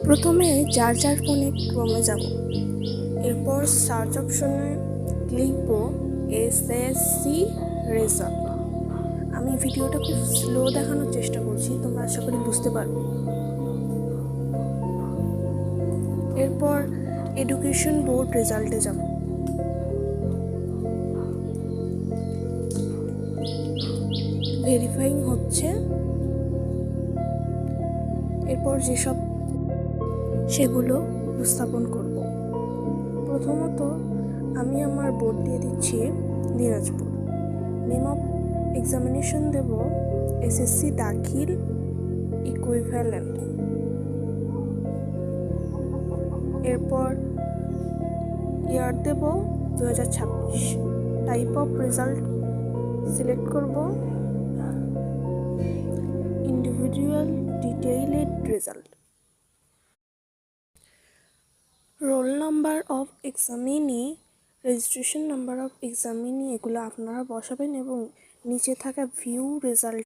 প্রথমে যার যার ফোনে ক্রোমে যাব, এরপর সার্চ অপশনে লিখব এসএসসি রেজাল্ট। আমি ভিডিওটা খুব স্লো দেখানোর চেষ্টা করছি, তোমরা আশা করি বুঝতে পারবে। এরপর এডুকেশন বোর্ড রেজাল্টে যাব। ভেরিফাইং হচ্ছে। এরপর যেসব সেগুলো উপস্থাপন করব। প্রথমত আমি আমার বোর্ড দিয়ে দিচ্ছি দিনাজপুর। নেম অফ এক্সামিনেশন দেব এসএসসি দাখিল ইকুইভ্যালেন্ট। এরপর ইয়ার দেব 2026। টাইপ অফ রেজাল্ট সিলেক্ট করব individual detailed result. Roll number of examinee, registration number of examinee এগুলো আপনারা বসাবেন এবং নিচে থাকা ভিউ রেজাল্ট